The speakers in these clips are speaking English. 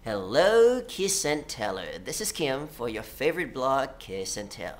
Hello, Kiss and Teller. This is Kim for your favorite blog, Kiss and Tell.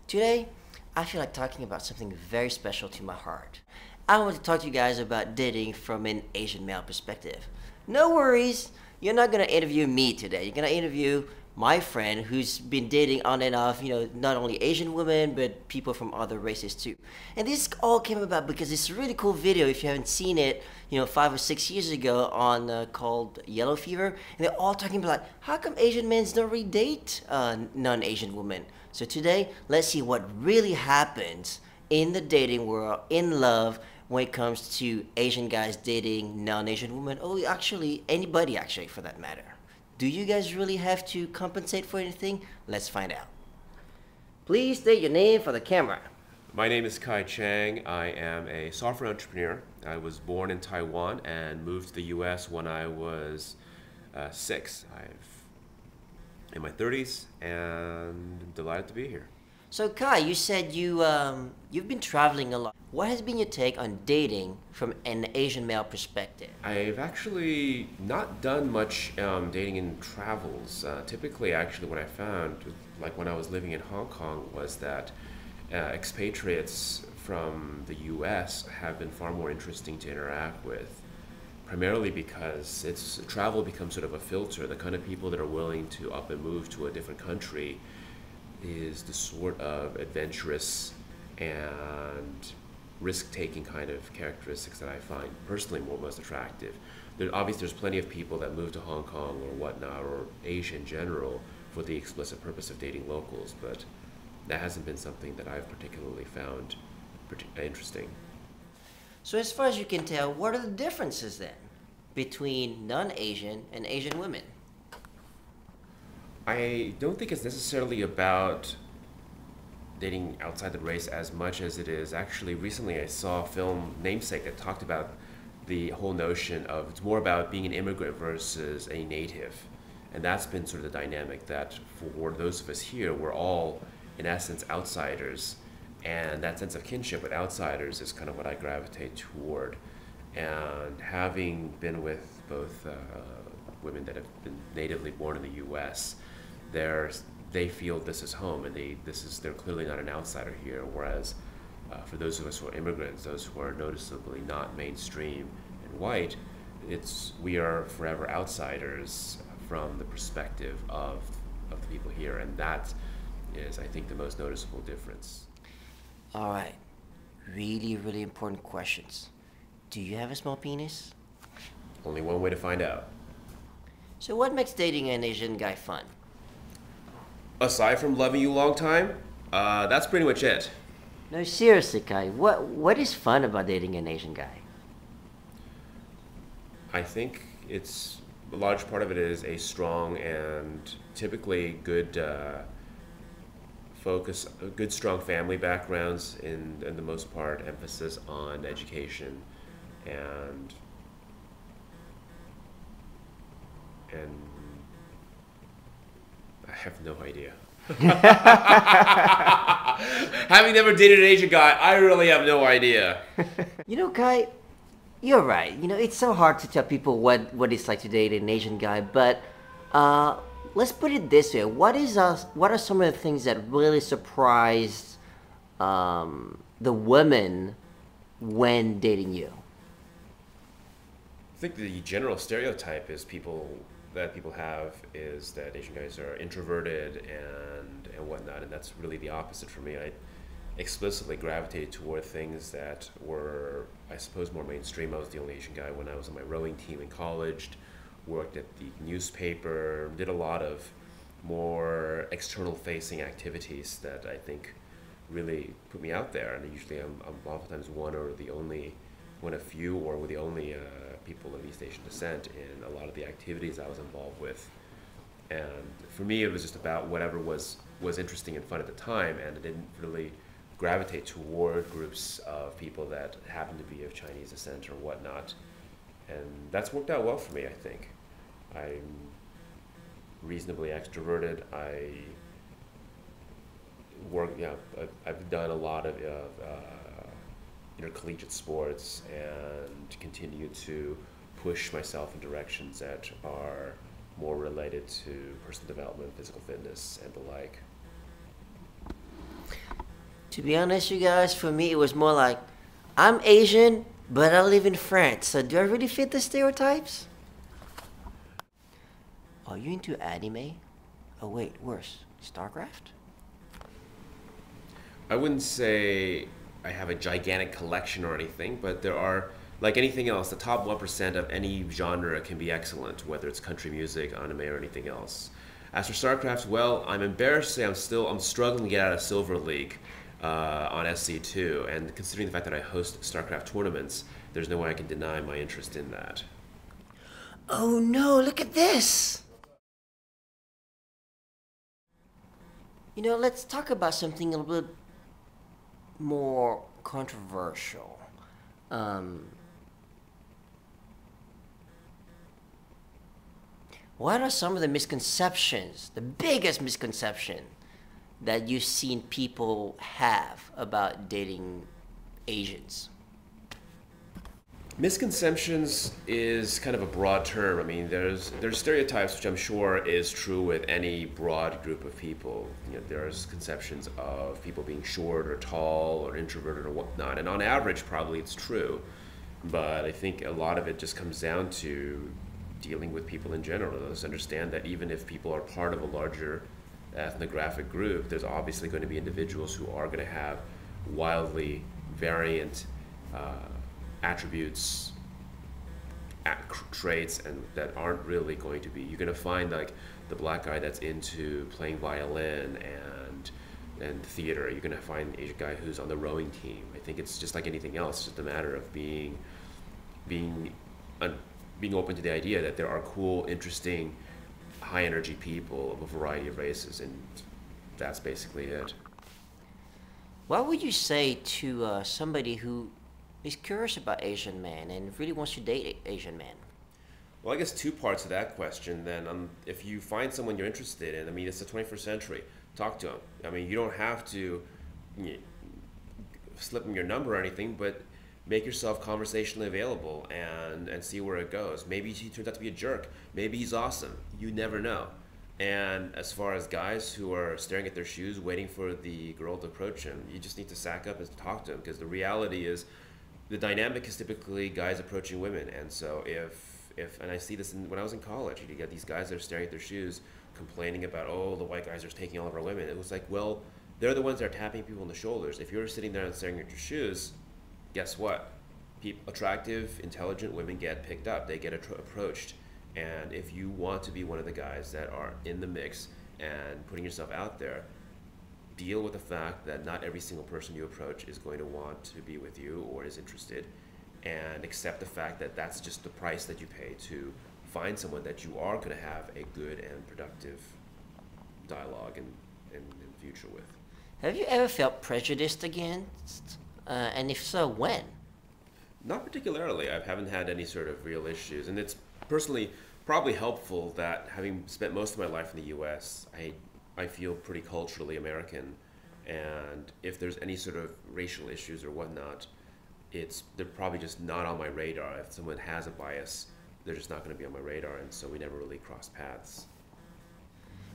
Today, I feel like talking about something very special to my heart. I want to talk to you guys about dating from an Asian male perspective. No worries, you're not gonna interview me today. You're gonna interview my friend who's been dating on and off, not only Asian women, but people from other races too. And this all came about because it's a really cool video. If you haven't seen it, 5 or 6 years ago on called Yellow Fever, and they're all talking about like, how come Asian men don't really date non-Asian women? So today, let's see what really happens in the dating world, in love, when it comes to Asian guys dating non-Asian women, or actually anybody actually for that matter. Do you guys really have to compensate for anything? Let's find out. Please state your name for the camera. My name is Kai Chang. I am a software entrepreneur. I was born in Taiwan and moved to the US when I was 6. I'm in my 30s and delighted to be here. So Kai, you said you've been traveling a lot. What has been your take on dating from an Asian male perspective? I've actually not done much dating in travels. Typically, actually, what I found, like when I was living in Hong Kong, was that expatriates from the US have been far more interesting to interact with, primarily because travel becomes sort of a filter. The kind of people that are willing to up and move to a different country is the sort of adventurous and risk-taking kind of characteristics that I find personally most attractive. Obviously, there's plenty of people that move to Hong Kong or whatnot, or Asia in general, for the explicit purpose of dating locals, but that hasn't been something that I've particularly found interesting. So as far as you can tell, what are the differences then between non-Asian and Asian women? I don't think it's necessarily about dating outside the race as much as it is. Actually, recently I saw a film, Namesake, that talked about the whole notion of it's more about being an immigrant versus a native. And that's been sort of the dynamic that for those of us here, we're all, in essence, outsiders. And that sense of kinship with outsiders is kind of what I gravitate toward. And having been with both women that have been natively born in the US, they feel this is home, and they're clearly not an outsider here. Whereas for those of us who are immigrants, those who are noticeably not mainstream and white, we are forever outsiders from the perspective of the people here, and that is, I think, the most noticeable difference. All right, really, really important questions. Do you have a small penis? Only one way to find out. So what makes dating an Asian guy fun? Aside from loving you a long time, that's pretty much it. No, seriously, Kai, what is fun about dating an Asian guy? I think a large part of it is a strong and typically good good strong family backgrounds, in the most part, emphasis on education and I have no idea. Having never dated an Asian guy, I really have no idea. Kai, you're right. It's so hard to tell people what it's like to date an Asian guy, but let's put it this way. What are some of the things that really surprised the women when dating you? I think the general stereotype people have is that Asian guys are introverted and whatnot, and that's really the opposite for me. I explicitly gravitated toward things that were, I suppose, more mainstream. I was the only Asian guy when I was on my rowing team in college, worked at the newspaper, did a lot of more external-facing activities that I think really put me out there. And usually I'm oftentimes one of few or the only people of East Asian descent in a lot of the activities I was involved with. And for me, it was just about whatever was interesting and fun at the time, and I didn't really gravitate toward groups of people that happened to be of Chinese descent or whatnot. And that's worked out well for me, I think. I'm reasonably extroverted. I've done a lot of intercollegiate sports and continue to push myself in directions that are more related to personal development, physical fitness, and the like. To be honest, you guys, for me, it was more like, I'm Asian, but I live in France. So do I really fit the stereotypes? Are you into anime? Oh wait, worse, StarCraft? I wouldn't say I have a gigantic collection or anything, but there are, like anything else, the top 1% of any genre can be excellent, whether it's country music, anime, or anything else. As for StarCraft, well, I'm embarrassed to say I'm struggling to get out of Silver League on SC2, and considering the fact that I host StarCraft tournaments, there's no way I can deny my interest in that. Oh no, look at this! You know, let's talk about something a little bit more controversial. What are some of the misconceptions, the biggest misconception that you've seen people have about dating Asians? Misconceptions is kind of a broad term. I mean, there's stereotypes, which I'm sure is true with any broad group of people. You know, there's conceptions of people being short or tall or introverted or whatnot, and on average, probably it's true. But I think a lot of it just comes down to dealing with people in general. Let's understand that even if people are part of a larger ethnographic group, there's obviously going to be individuals who are going to have wildly variant attributes, traits, and that aren't really going to be. You're going to find like the black guy that's into playing violin and theater. You're going to find an Asian guy who's on the rowing team. I think it's just like anything else. It's just a matter of being open to the idea that there are cool, interesting, high energy people of a variety of races, and that's basically it. What would you say to somebody who is curious about Asian men and really wants to date Asian men? Well, I guess two parts of that question then. If you find someone you're interested in, I mean, it's the 21st century, talk to them. I mean, you don't have to slip them your number or anything, but make yourself conversationally available and see where it goes. Maybe he turns out to be a jerk. Maybe he's awesome. You never know. And as far as guys who are staring at their shoes, waiting for the girl to approach him, you just need to sack up and talk to him, because the reality is the dynamic is typically guys approaching women. And so and I see this when I was in college, you get these guys that are staring at their shoes complaining about, oh, the white guys are taking all of our women. It was like, well, they're the ones that are tapping people on the shoulders. If you're sitting there and staring at your shoes, guess what? Attractive, intelligent women get picked up. They get approached. And if you want to be one of the guys that are in the mix and putting yourself out there, deal with the fact that not every single person you approach is going to want to be with you or is interested, and accept the fact that that's just the price that you pay to find someone that you are going to have a good and productive dialogue and future with. Have you ever felt prejudiced against? And if so, when? Not particularly. I haven't had any sort of real issues, and it's personally probably helpful that having spent most of my life in the U.S., I feel pretty culturally American, and if there's any sort of racial issues or whatnot, they're probably just not on my radar. If someone has a bias, they're just not going to be on my radar, and so we never really cross paths.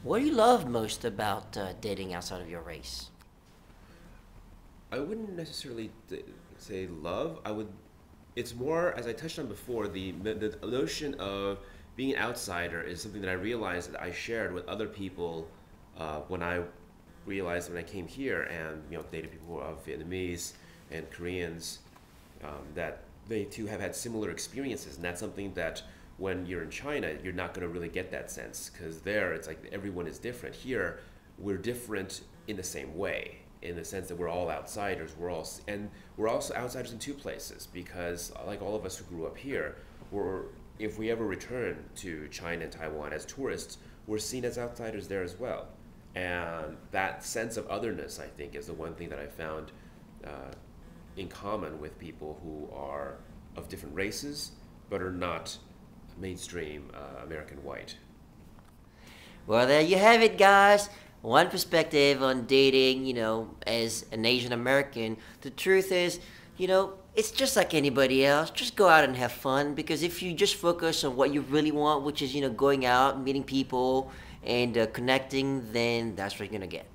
What do you love most about dating outside of your race? I wouldn't necessarily say love. It's more, as I touched on before, the notion of being an outsider is something that I realized that I shared with other people when I came here and dated people of Vietnamese and Koreans, that they too have had similar experiences, and that's something that when you're in China, you're not going to really get that sense, because there it's like everyone is different. Here, we're different in the same way, in the sense that we're all outsiders. We're also outsiders in two places, because like all of us who grew up here, if we ever return to China and Taiwan as tourists, we're seen as outsiders there as well. And that sense of otherness, I think, is the one thing that I found in common with people who are of different races, but are not mainstream American white. Well, there you have it, guys. One perspective on dating, as an Asian American. The truth is, You know, it's just like anybody else. Just go out and have fun, because if you just focus on what you really want, which is, going out, meeting people, and connecting, then that's what you're gonna get.